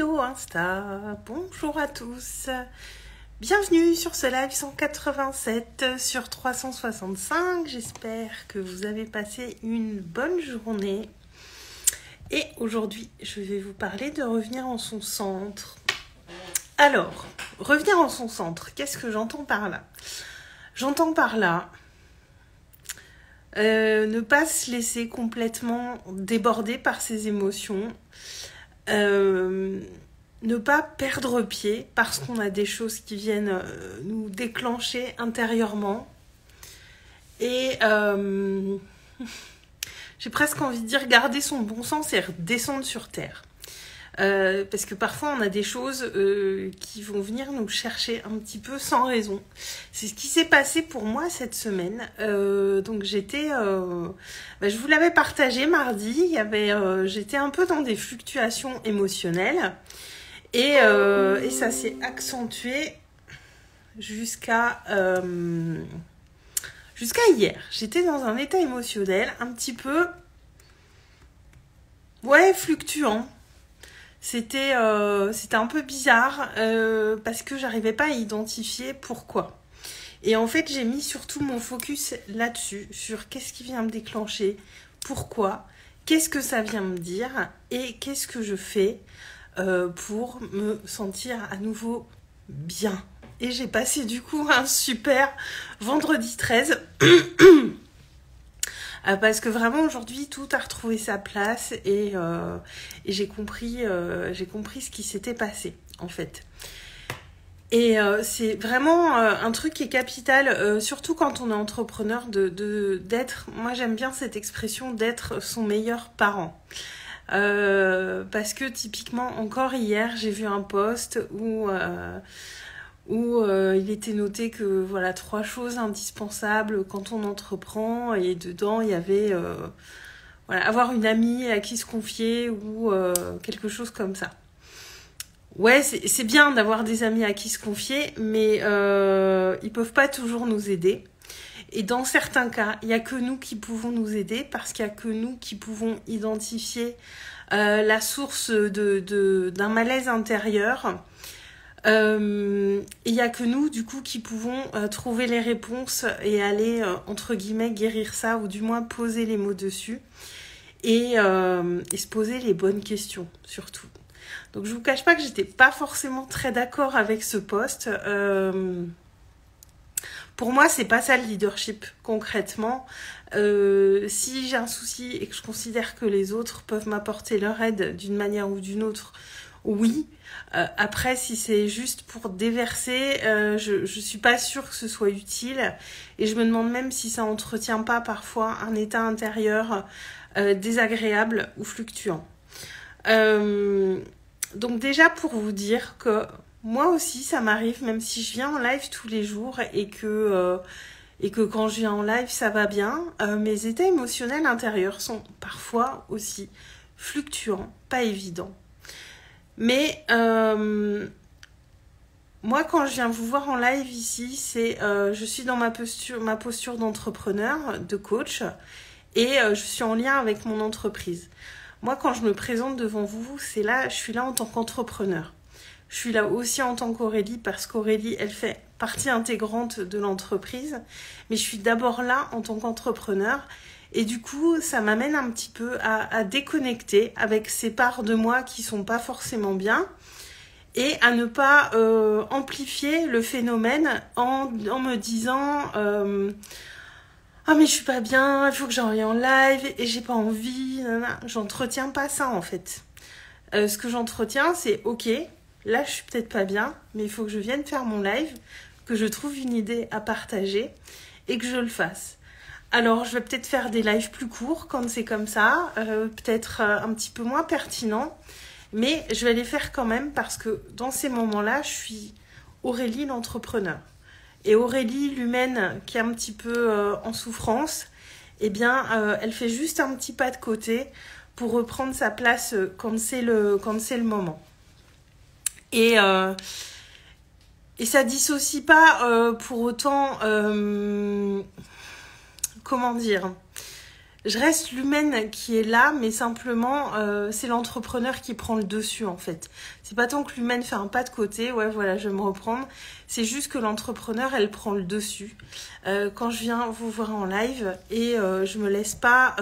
Hello Insta, bonjour à tous. Bienvenue sur ce live 187 sur 365. J'espère que vous avez passé une bonne journée. Et aujourd'hui, je vais vous parler de revenir en son centre. Alors, revenir en son centre, qu'est-ce que j'entends par là? J'entends par là ne pas se laisser complètement déborder par ses émotions. Ne pas perdre pied parce qu'on a des choses qui viennent nous déclencher intérieurement. Et j'ai presque envie de dire garder son bon sens et redescendre sur terre. Parce que parfois on a des choses qui vont venir nous chercher un petit peu sans raison. C'est ce qui s'est passé pour moi cette semaine. Donc j'étais, je vous l'avais partagé mardi. J'étais un peu dans des fluctuations émotionnelles et ça s'est accentué jusqu'à hier. J'étais dans un état émotionnel un petit peu, fluctuant. C'était un peu bizarre parce que j'arrivais pas à identifier pourquoi. Et en fait, j'ai mis surtout mon focus là-dessus, sur qu'est-ce qui vient me déclencher, pourquoi, qu'est-ce que ça vient me dire et qu'est-ce que je fais pour me sentir à nouveau bien. Et j'ai passé du coup un super vendredi 13 parce que vraiment aujourd'hui tout a retrouvé sa place et j'ai compris ce qui s'était passé en fait. Et c'est vraiment un truc qui est capital, surtout quand on est entrepreneur, d'être, moi j'aime bien cette expression d'être son meilleur parent. Parce que typiquement encore hier j'ai vu un post où il était noté que voilà 3 choses indispensables quand on entreprend, et dedans il y avait avoir une amie à qui se confier ou quelque chose comme ça. Ouais, c'est bien d'avoir des amis à qui se confier, mais ils peuvent pas toujours nous aider. Et dans certains cas, il y a que nous qui pouvons nous aider parce qu'il y a que nous qui pouvons identifier la source d'un malaise intérieur. Il y a que nous du coup qui pouvons trouver les réponses et aller entre guillemets guérir ça, ou du moins poser les mots dessus et se poser les bonnes questions surtout. Donc je vous cache pas que j'étais pas forcément très d'accord avec ce post. Pour moi c'est pas ça le leadership concrètement. Si j'ai un souci et que je considère que les autres peuvent m'apporter leur aide d'une manière ou d'une autre, oui. Après, si c'est juste pour déverser, je suis pas sûre que ce soit utile. Et je me demande même si ça entretient pas parfois un état intérieur désagréable ou fluctuant. Donc déjà pour vous dire que moi aussi ça m'arrive, même si je viens en live tous les jours et que quand je viens en live ça va bien, mes états émotionnels intérieurs sont parfois aussi fluctuants, pas évidents. Mais moi quand je viens vous voir en live ici, c'est je suis dans ma posture d'entrepreneur, de coach, et je suis en lien avec mon entreprise. Moi quand je me présente devant vous, je suis là en tant qu'entrepreneur. Je suis là aussi en tant qu'Aurélie parce qu'Aurélie, elle fait partie intégrante de l'entreprise, mais je suis d'abord là en tant qu'entrepreneur. Et du coup, ça m'amène un petit peu à déconnecter avec ces parts de moi qui sont pas forcément bien et à ne pas amplifier le phénomène en me disant ah mais je suis pas bien, il faut que j'aille en live et j'ai pas envie. J'entretiens pas ça en fait. Ce que j'entretiens, c'est ok, là je suis peut-être pas bien, mais il faut que je vienne faire mon live, que je trouve une idée à partager et que je le fasse. Alors, je vais peut-être faire des lives plus courts quand c'est comme ça, peut-être un petit peu moins pertinent, mais je vais les faire quand même parce que dans ces moments-là, je suis Aurélie l'entrepreneur. Et Aurélie l'humaine qui est un petit peu en souffrance, eh bien, elle fait juste un petit pas de côté pour reprendre sa place quand c'est le moment. Et ça dissocie pas pour autant... comment dire, je reste l'humaine qui est là, mais simplement, c'est l'entrepreneur qui prend le dessus, en fait. C'est pas tant que l'humaine fait un pas de côté, ouais, voilà, je vais me reprendre. C'est juste que l'entrepreneur, elle prend le dessus. Quand je viens vous voir en live, et je me laisse pas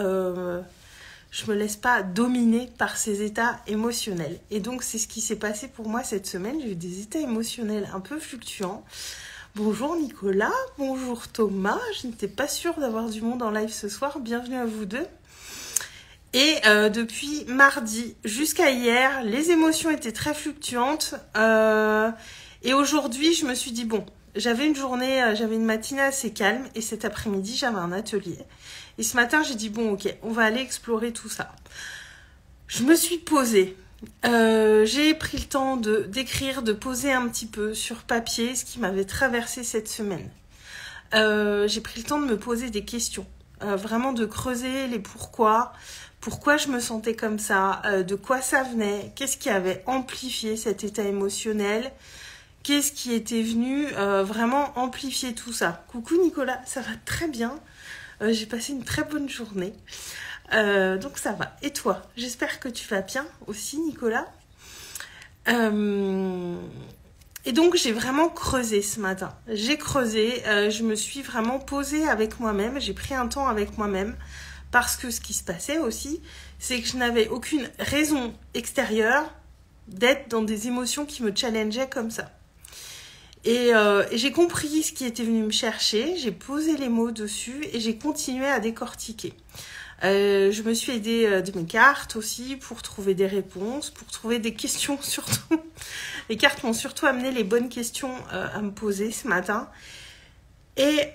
dominer par ces états émotionnels. Et donc, c'est ce qui s'est passé pour moi cette semaine. J'ai eu des états émotionnels un peu fluctuants. Bonjour Nicolas, bonjour Thomas. Je n'étais pas sûre d'avoir du monde en live ce soir. Bienvenue à vous deux. Et depuis mardi jusqu'à hier, les émotions étaient très fluctuantes. Et aujourd'hui, je me suis dit, bon, j'avais une matinée assez calme. Et cet après-midi, j'avais un atelier. Et ce matin, j'ai dit, bon, ok, on va aller explorer tout ça. Je me suis posée. J'ai pris le temps d'écrire, de poser un petit peu sur papier ce qui m'avait traversé cette semaine. J'ai pris le temps de me poser des questions, vraiment de creuser les pourquoi je me sentais comme ça, de quoi ça venait, qu'est-ce qui avait amplifié cet état émotionnel, qu'est-ce qui était venu vraiment amplifier tout ça. Coucou Nicolas, ça va très bien, j'ai passé une très bonne journée. Donc ça va. Et toi? J'espère que tu vas bien aussi, Nicolas. Et donc j'ai vraiment creusé ce matin. J'ai creusé, je me suis vraiment posée avec moi-même. J'ai pris un temps avec moi-même parce que ce qui se passait aussi, c'est que je n'avais aucune raison extérieure d'être dans des émotions qui me challengeaient comme ça. Et j'ai compris ce qui était venu me chercher, j'ai posé les mots dessus et j'ai continué à décortiquer. Je me suis aidée de mes cartes aussi pour trouver des réponses, pour trouver des questions surtout. Les cartes m'ont surtout amené les bonnes questions à me poser ce matin. Et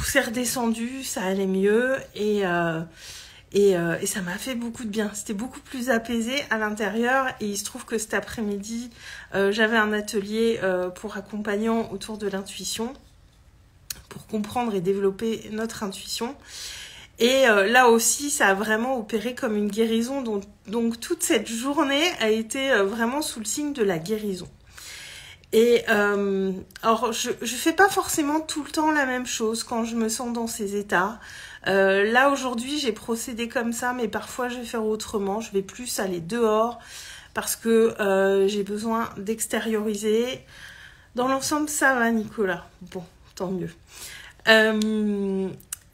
c'est redescendu, ça allait mieux et ça m'a fait beaucoup de bien. C'était beaucoup plus apaisé à l'intérieur et il se trouve que cet après-midi, j'avais un atelier pour accompagnants autour de l'intuition, pour comprendre et développer notre intuition. Et là aussi, ça a vraiment opéré comme une guérison. Donc toute cette journée a été vraiment sous le signe de la guérison. Et alors, je fais pas forcément tout le temps la même chose quand je me sens dans ces états. Là, aujourd'hui, j'ai procédé comme ça, mais parfois, je vais faire autrement. Je vais plus aller dehors parce que j'ai besoin d'extérioriser. Dans l'ensemble, ça va, Nicolas. Bon, tant mieux.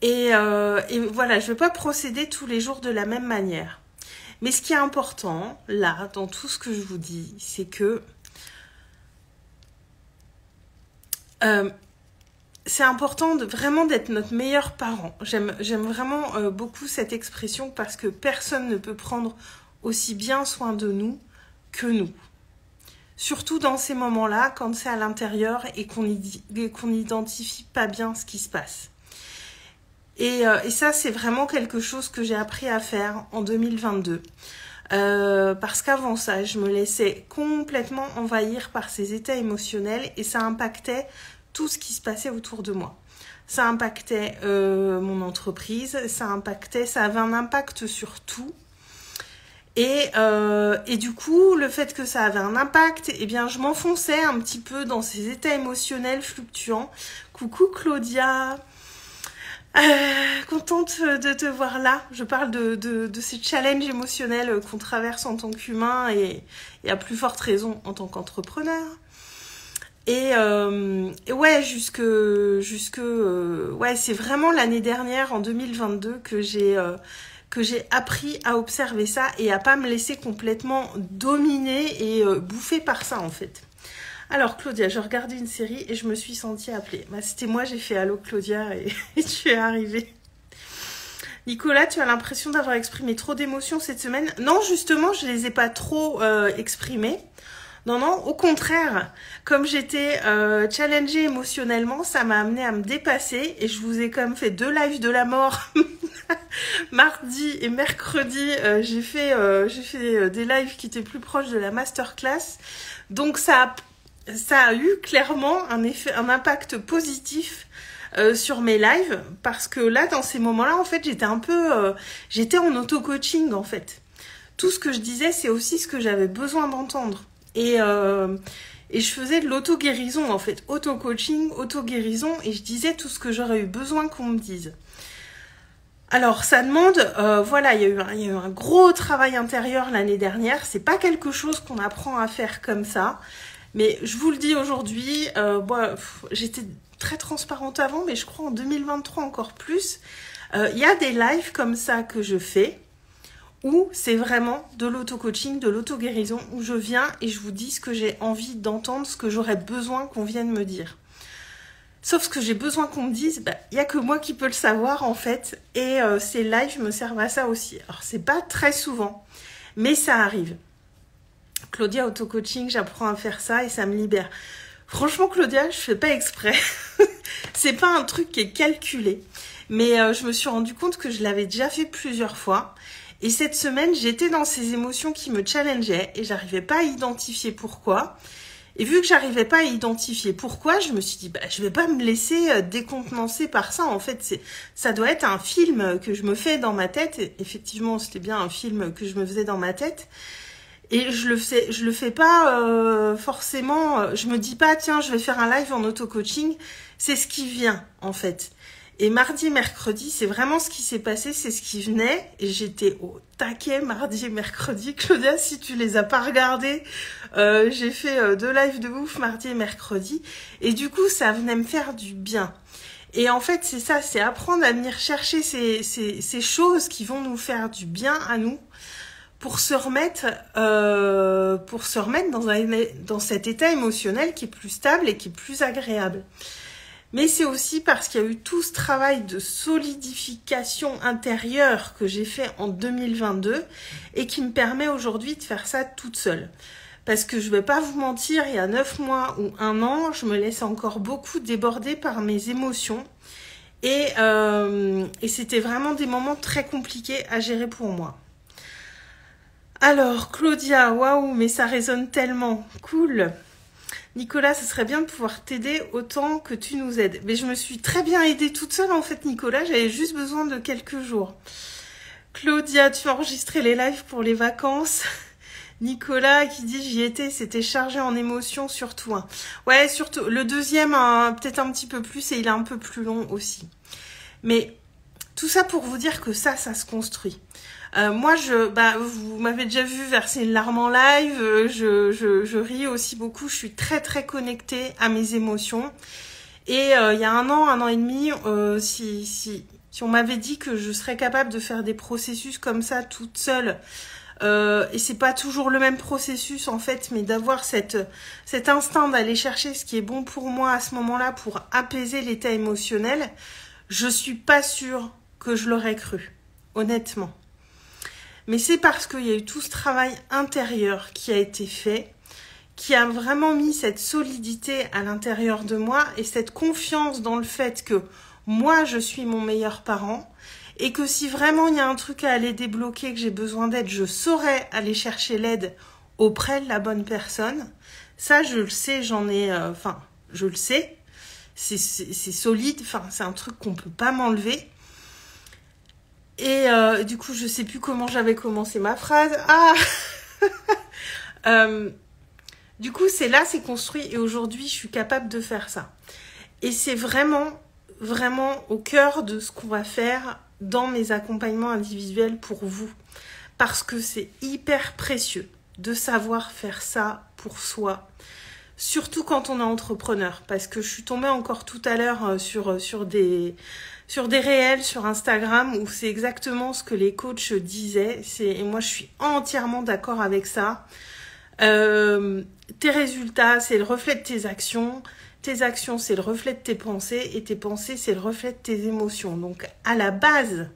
Et voilà, je ne vais pas procéder tous les jours de la même manière. Mais ce qui est important, là, dans tout ce que je vous dis, c'est que c'est important vraiment d'être notre meilleur parent. J'aime vraiment beaucoup cette expression parce que personne ne peut prendre aussi bien soin de nous que nous. Surtout dans ces moments-là, quand c'est à l'intérieur et qu'on n'identifie pas bien ce qui se passe. Et ça, c'est vraiment quelque chose que j'ai appris à faire en 2022. Parce qu'avant ça, je me laissais complètement envahir par ces états émotionnels et ça impactait tout ce qui se passait autour de moi. Ça impactait mon entreprise, ça avait un impact sur tout. Et du coup, le fait que ça avait un impact, eh bien, je m'enfonçais un petit peu dans ces états émotionnels fluctuants. Coucou Claudia! Contente de te voir là. Je parle de ces challenges émotionnels qu'on traverse en tant qu'humain et à plus forte raison en tant qu'entrepreneur. Et ouais, ouais, c'est vraiment l'année dernière, en 2022, que j'ai appris à observer ça et à pas me laisser complètement dominer et bouffer par ça en fait. Alors Claudia, je regardais une série et je me suis sentie appelée. Bah, c'était moi, j'ai fait allô Claudia et tu es arrivée. Nicolas, tu as l'impression d'avoir exprimé trop d'émotions cette semaine? Non, justement, je les ai pas trop exprimées. Non, au contraire, comme j'étais challengée émotionnellement, ça m'a amené à me dépasser et je vous ai quand même fait 2 lives de la mort. Mardi et mercredi, j'ai fait des lives qui étaient plus proches de la masterclass. Donc ça a eu clairement un impact positif sur mes lives parce que là, dans ces moments-là, en fait, j'étais en auto-coaching en fait. Tout ce que je disais, c'est aussi ce que j'avais besoin d'entendre. Et je faisais de l'auto-guérison en fait, auto-coaching, auto-guérison, et je disais tout ce que j'aurais eu besoin qu'on me dise. Alors, ça demande, voilà, il y a eu un gros travail intérieur l'année dernière. C'est pas quelque chose qu'on apprend à faire comme ça. Mais je vous le dis aujourd'hui, j'étais très transparente avant, mais je crois en 2023 encore plus. Il y a des lives comme ça que je fais, où c'est vraiment de l'auto-coaching, de l'auto-guérison, où je viens et je vous dis ce que j'ai envie d'entendre, ce que j'aurais besoin qu'on vienne me dire. Sauf ce que j'ai besoin qu'on me dise, il n'y a que moi qui peux le savoir en fait. Et ces lives me servent à ça aussi. Alors c'est pas très souvent, mais ça arrive. Claudia, auto-coaching, j'apprends à faire ça et ça me libère. Franchement Claudia, je fais pas exprès. C'est pas un truc qui est calculé. Mais je me suis rendu compte que je l'avais déjà fait plusieurs fois. Et cette semaine, j'étais dans ces émotions qui me challengeaient et j'arrivais pas à identifier pourquoi. Et vu que j'arrivais pas à identifier pourquoi, je me suis dit, je vais pas me laisser décontenancer par ça. En fait, ça doit être un film que je me fais dans ma tête. Et effectivement, c'était bien un film que je me faisais dans ma tête. Et je le fais pas forcément. Je me dis pas, tiens, je vais faire un live en auto-coaching. C'est ce qui vient, en fait. Et mardi et mercredi, c'est vraiment ce qui s'est passé, c'est ce qui venait. Et j'étais au taquet mardi et mercredi. Claudia, si tu les as pas regardés, j'ai fait 2 lives de ouf mardi et mercredi. Et du coup, ça venait me faire du bien. Et en fait, c'est ça, c'est apprendre à venir chercher ces choses qui vont nous faire du bien à nous pour se remettre dans cet état émotionnel qui est plus stable et qui est plus agréable. Mais c'est aussi parce qu'il y a eu tout ce travail de solidification intérieure que j'ai fait en 2022 et qui me permet aujourd'hui de faire ça toute seule. Parce que je vais pas vous mentir, il y a 9 mois ou 1 an, je me laissais encore beaucoup déborder par mes émotions. Et c'était vraiment des moments très compliqués à gérer pour moi. Alors, Claudia, waouh, mais ça résonne tellement. Cool. Nicolas, ce serait bien de pouvoir t'aider autant que tu nous aides. Mais je me suis très bien aidée toute seule en fait, Nicolas. J'avais juste besoin de quelques jours. Claudia, tu as enregistré les lives pour les vacances. Nicolas qui dit j'y étais, c'était chargé en émotions surtout. Ouais, surtout. Le deuxième, peut-être un petit peu plus et il est un peu plus long aussi. Mais tout ça pour vous dire que ça se construit. Moi, vous m'avez déjà vu verser une larme en live, je ris aussi beaucoup, je suis très très connectée à mes émotions. Et il y a 1 an et demi, si on m'avait dit que je serais capable de faire des processus comme ça toute seule, et c'est pas toujours le même processus en fait, mais d'avoir cet instinct d'aller chercher ce qui est bon pour moi à ce moment-là pour apaiser l'état émotionnel, je suis pas sûre que je l'aurais cru, honnêtement. Mais c'est parce qu'il y a eu tout ce travail intérieur qui a été fait, qui a vraiment mis cette solidité à l'intérieur de moi et cette confiance dans le fait que moi, je suis mon meilleur parent et que si vraiment il y a un truc à aller débloquer, que j'ai besoin d'aide, je saurais aller chercher l'aide auprès de la bonne personne. Ça, je le sais, je le sais, c'est solide, c'est un truc qu'on peut pas m'enlever. Et du coup, je sais plus comment j'avais commencé ma phrase. Du coup, c'est construit et aujourd'hui, je suis capable de faire ça. Et c'est vraiment, vraiment au cœur de ce qu'on va faire dans mes accompagnements individuels pour vous. Parce que c'est hyper précieux de savoir faire ça pour soi. Surtout quand on est entrepreneur. Parce que je suis tombée encore tout à l'heure sur des réels sur Instagram où c'est exactement ce que les coachs disaient. Et moi, je suis entièrement d'accord avec ça. Tes résultats, c'est le reflet de tes actions. Tes actions, c'est le reflet de tes pensées. Et tes pensées, c'est le reflet de tes émotions. Donc, à la base,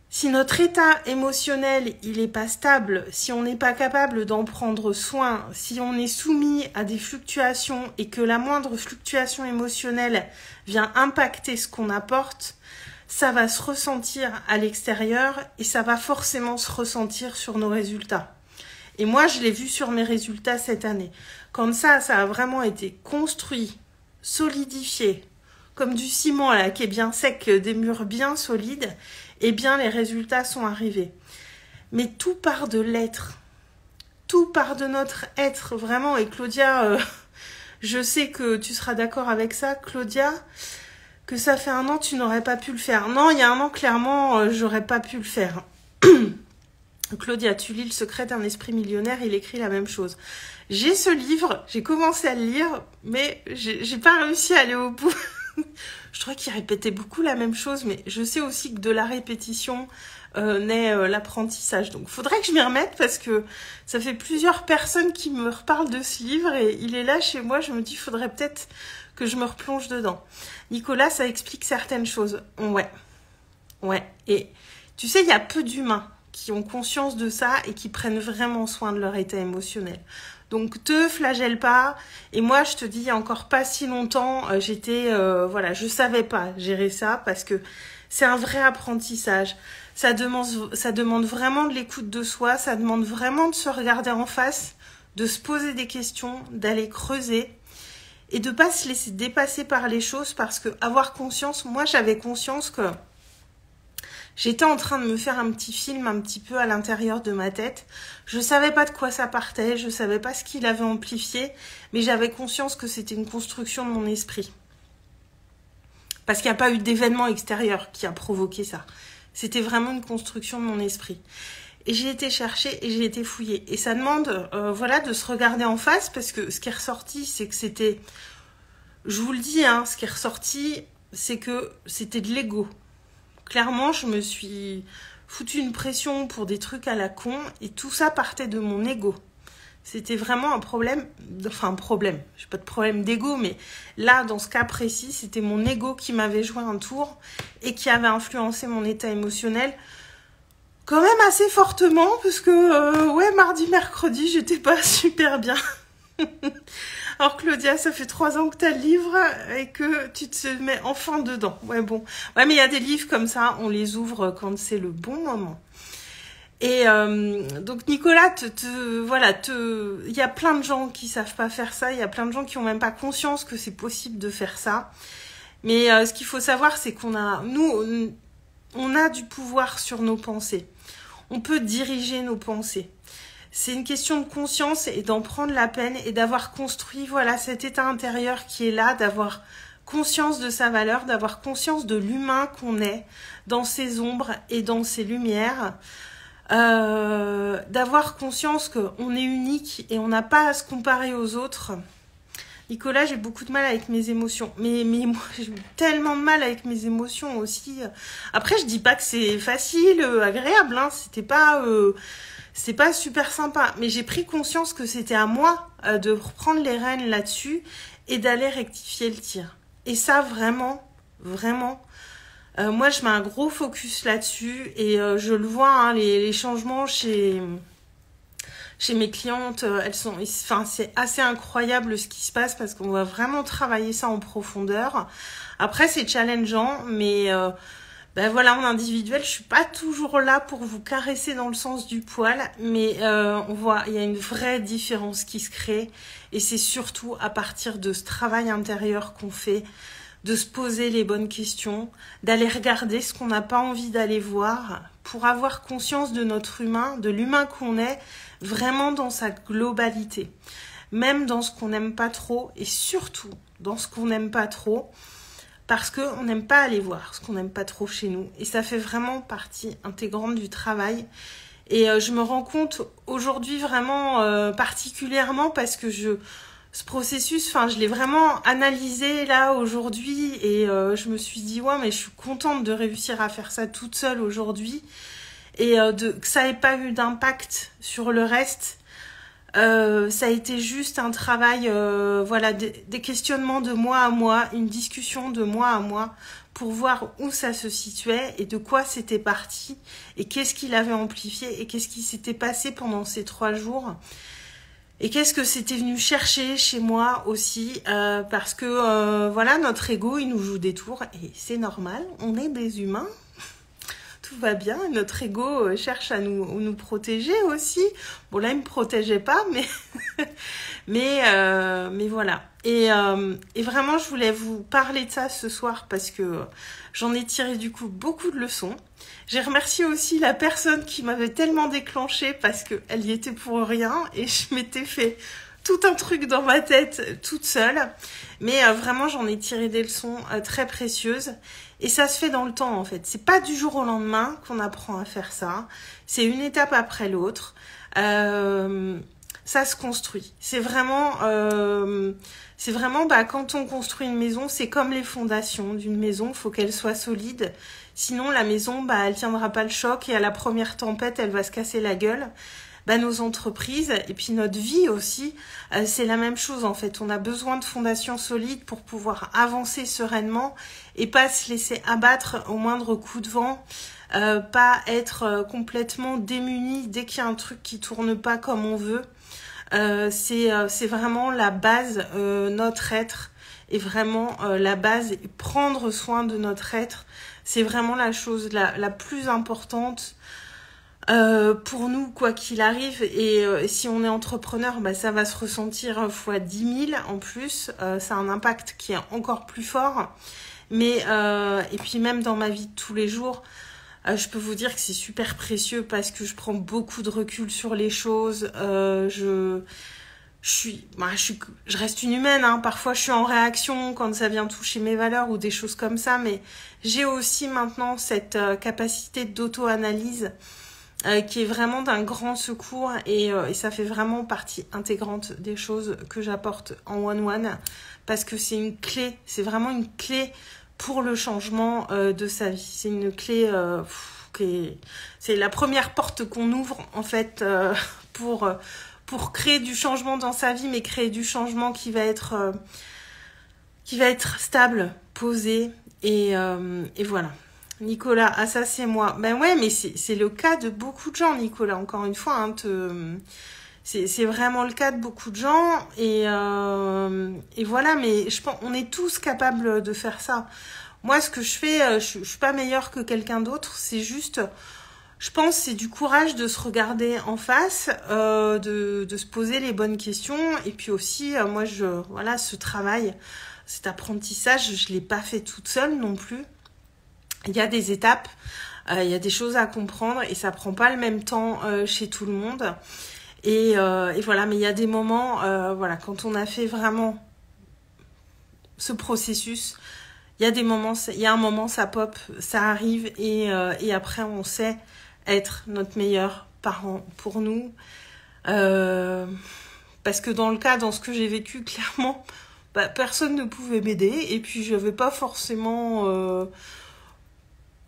si notre état émotionnel, il n'est pas stable, si on n'est pas capable d'en prendre soin, si on est soumis à des fluctuations et que la moindre fluctuation émotionnelle vient impacter ce qu'on apporte, ça va se ressentir à l'extérieur et ça va forcément se ressentir sur nos résultats. Et moi, je l'ai vu sur mes résultats cette année. Quand ça a vraiment été construit, solidifié, comme du ciment là, qui est bien sec, des murs bien solides, eh bien les résultats sont arrivés. Mais tout part de l'être. Tout part de notre être, vraiment. Et Claudia, je sais que tu seras d'accord avec ça, Claudia. que ça fait 1 an, tu n'aurais pas pu le faire. Non, il y a 1 an, clairement, j'aurais pas pu le faire. Claudia, tu lis Le secret d'un esprit millionnaire, il écrit la même chose. J'ai ce livre, j'ai commencé à le lire, mais j'ai pas réussi à aller au bout. Je trouvais qu'il répétait beaucoup la même chose, mais je sais aussi que de la répétition naît l'apprentissage. Donc, faudrait que je m'y remette parce que ça fait plusieurs personnes qui me reparlent de ce livre et il est là chez moi. Je me dis, faudrait peut-être que je me replonge dedans. Nicolas, ça explique certaines choses. Ouais. Et tu sais, il y a peu d'humains qui ont conscience de ça et qui prennent vraiment soin de leur état émotionnel. Donc, te flagelle pas. Et moi, je te dis, il y a encore pas si longtemps, je savais pas gérer ça parce que c'est un vrai apprentissage. Ça demande vraiment de l'écoute de soi. Ça demande vraiment de se regarder en face, de se poser des questions, d'aller creuser et de pas se laisser dépasser par les choses parce que avoir conscience, moi, j'avais conscience que j'étais en train de me faire un petit film un petit peu à l'intérieur de ma tête. Je savais pas de quoi ça partait, je savais pas ce qu'il avait amplifié, mais j'avais conscience que c'était une construction de mon esprit. Parce qu'il n'y a pas eu d'événement extérieur qui a provoqué ça. C'était vraiment une construction de mon esprit. Et j'ai été chercher et j'ai été fouiller. Et ça demande de se regarder en face parce que ce qui est ressorti, c'est que c'était... Je vous le dis, ce qui est ressorti, c'est que c'était de l'ego. Clairement, je me suis foutu une pression pour des trucs à la con et tout ça partait de mon ego. C'était vraiment un problème, j'ai pas de problème d'ego, mais là, dans ce cas précis, c'était mon ego qui m'avait joué un tour et qui avait influencé mon état émotionnel quand même assez fortement parce que, mardi, mercredi, j'étais pas super bien. Alors Claudia, ça fait 3 ans que tu as le livre et que tu te mets enfin dedans. Ouais, mais il y a des livres comme ça, on les ouvre quand c'est le bon moment. Et donc Nicolas, il y a plein de gens qui savent pas faire ça, il y a plein de gens qui ont même pas conscience que c'est possible de faire ça. Mais ce qu'il faut savoir, c'est qu'on a du pouvoir sur nos pensées. On peut diriger nos pensées. C'est une question de conscience et d'en prendre la peine et d'avoir construit cet état intérieur qui est là, d'avoir conscience de sa valeur, d'avoir conscience de l'humain qu'on est dans ses ombres et dans ses lumières, d'avoir conscience qu'on est unique et on n'a pas à se comparer aux autres. Nicolas, j'ai beaucoup de mal avec mes émotions. Mais moi, j'ai tellement de mal avec mes émotions aussi. Après, je dis pas que c'est facile, agréable, c'est pas super sympa, mais j'ai pris conscience que c'était à moi de reprendre les rênes là-dessus et d'aller rectifier le tir. Et ça, vraiment, moi, je mets un gros focus là-dessus et je le vois, les changements chez mes clientes, c'est assez incroyable ce qui se passe parce qu'on va vraiment travailler ça en profondeur. Après, c'est challengeant, mais... en individuel, je suis pas toujours là pour vous caresser dans le sens du poil, mais on voit, il y a une vraie différence qui se crée et c'est surtout à partir de ce travail intérieur qu'on fait, de se poser les bonnes questions, d'aller regarder ce qu'on n'a pas envie d'aller voir pour avoir conscience de notre humain, de l'humain qu'on est, vraiment dans sa globalité, même dans ce qu'on n'aime pas trop et surtout dans ce qu'on n'aime pas trop. Parce qu'on n'aime pas aller voir ce qu'on n'aime pas trop chez nous. Et ça fait vraiment partie intégrante du travail. Et je me rends compte aujourd'hui vraiment particulièrement parce que ce processus, je l'ai vraiment analysé là aujourd'hui. Et je me suis dit, mais je suis contente de réussir à faire ça toute seule aujourd'hui. Et que ça n'ait pas eu d'impact sur le reste. Ça a été juste un travail, des questionnements de moi à moi, une discussion de moi à moi pour voir où ça se situait et de quoi c'était parti et qu'est-ce qu'il avait amplifié et qu'est-ce qui s'était passé pendant ces 3 jours et qu'est-ce que c'était venu chercher chez moi aussi parce que notre ego il nous joue des tours et c'est normal, on est des humains. Tout va bien, notre ego cherche à nous protéger aussi. Bon là, il me protégeait pas, mais voilà. Et vraiment, je voulais vous parler de ça ce soir parce que j'en ai tiré du coup beaucoup de leçons. J'ai remercié aussi la personne qui m'avait tellement déclenchée parce qu'elle y était pour rien et je m'étais fait tout un truc dans ma tête toute seule. Mais vraiment, j'en ai tiré des leçons très précieuses. Et ça se fait dans le temps, en fait. C'est pas du jour au lendemain qu'on apprend à faire ça. C'est une étape après l'autre. Ça se construit. C'est vraiment quand on construit une maison, c'est comme les fondations d'une maison. Il faut qu'elle soit solide. Sinon, la maison, elle tiendra pas le choc et à la première tempête, elle va se casser la gueule. Nos entreprises et puis notre vie aussi, c'est la même chose en fait. On a besoin de fondations solides pour pouvoir avancer sereinement et pas se laisser abattre au moindre coup de vent, pas être complètement démuni dès qu'il y a un truc qui tourne pas comme on veut. C'est vraiment la base, notre être est vraiment la base. Et prendre soin de notre être, c'est vraiment la chose la plus importante. Pour nous, quoi qu'il arrive, et si on est entrepreneur, ça va se ressentir fois 10 000 en plus. Ça a un impact qui est encore plus fort. Mais et puis même dans ma vie de tous les jours, je peux vous dire que c'est super précieux parce que je prends beaucoup de recul sur les choses. Je reste une humaine, hein. Parfois je suis en réaction quand ça vient toucher mes valeurs ou des choses comme ça, mais j'ai aussi maintenant cette capacité d'auto-analyse qui est vraiment d'un grand secours et ça fait vraiment partie intégrante des choses que j'apporte en one-one parce que c'est une clé, c'est vraiment une clé pour le changement de sa vie. C'est une clé c'est la première porte qu'on ouvre en fait pour créer du changement dans sa vie, mais créer du changement qui va être stable, posé et voilà. Nicolas, ah ça c'est moi. Ouais, mais c'est le cas de beaucoup de gens, Nicolas, encore une fois. Hein, c'est vraiment le cas de beaucoup de gens. Et voilà, mais je pense on est tous capables de faire ça. Moi, ce que je fais, je suis pas meilleure que quelqu'un d'autre. C'est juste, je pense, c'est du courage de se regarder en face, de se poser les bonnes questions. Et puis aussi, moi, ce travail, cet apprentissage, je l'ai pas fait toute seule non plus. Il y a des étapes, il y a des choses à comprendre et ça prend pas le même temps chez tout le monde. Et voilà, mais il y a des moments, quand on a fait vraiment ce processus, il y a un moment, ça pop, ça arrive et après on sait être notre meilleur parent pour nous. Parce que dans ce que j'ai vécu, clairement, personne ne pouvait m'aider et puis je n'avais pas forcément...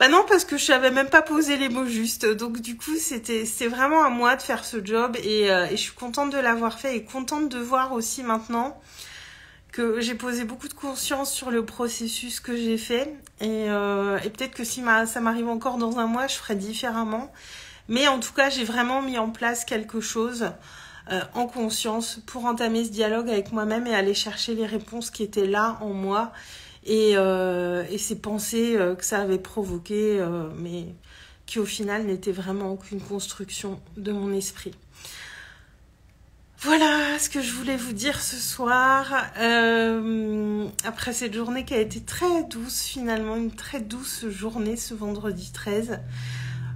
non, parce que je savais même pas poser les mots justes. Donc du coup, c'est vraiment à moi de faire ce job et je suis contente de l'avoir fait et contente de voir aussi maintenant que j'ai posé beaucoup de conscience sur le processus que j'ai fait et peut-être que si ça m'arrive encore dans un mois, je ferai différemment. Mais en tout cas, j'ai vraiment mis en place quelque chose en conscience pour entamer ce dialogue avec moi-même et aller chercher les réponses qui étaient là en moi. Et ces pensées que ça avait provoquées, mais qui au final n'étaient vraiment aucune construction de mon esprit. Voilà ce que je voulais vous dire ce soir. Après cette journée qui a été très douce finalement, une très douce journée ce vendredi 13.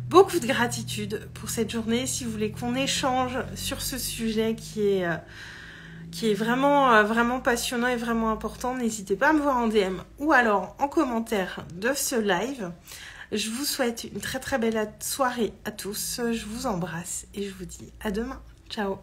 Beaucoup de gratitude pour cette journée. Si vous voulez qu'on échange sur ce sujet qui est vraiment, vraiment passionnant et vraiment important, n'hésitez pas à me voir en DM ou alors en commentaire de ce live. Je vous souhaite une très très belle soirée à tous. Je vous embrasse et je vous dis à demain. Ciao.